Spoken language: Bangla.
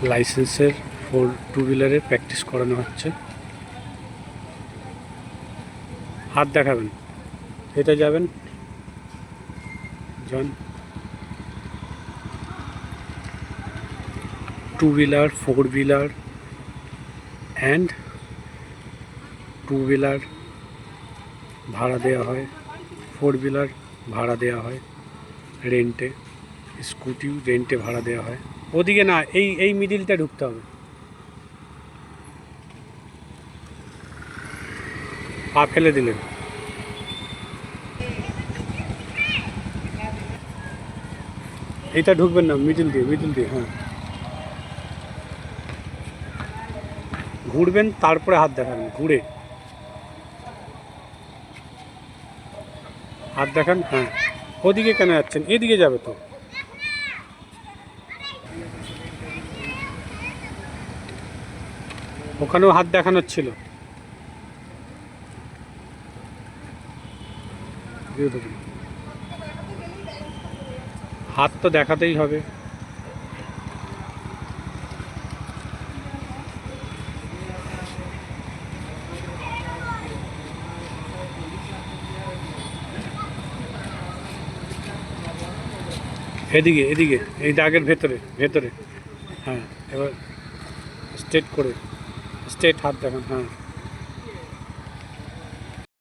লাইসেন্সের টু হুইলারের প্র্যাকটিস করানো হচ্ছে। হাত দেখাবেন, এটা যাবেন জন। Two wheeler, four wheeler and two wheeler ভাড়া দেওয়া হয়, ফোর হুইলার ভাড়া দেওয়া হয় রেন্টে, স্কুটি রেন্টে ভাড়া দেওয়া হয়। ওদিকে না, এই এই মিডিলটা ঢুকতে হবে। পা ফেলে দিলেন, এইটা ঢুকবেন না, মিডিল দিয়ে হ্যাঁ ঘুরবেন, তারপরে হাত দেখাবেন, ঘুরে হাত দেখান। হ্যাঁ, ওদিকে কেন যাচ্ছেন, এদিকে যাবে তো। ওখানেও হাত দেখানোর ছিল। হাত তো দেখাতেই হবে। এদিকে এই দাগের ভেতরে। হ্যাঁ, এবার স্ট্রেট করে, স্ট্রেট হাত দেখান। হ্যাঁ।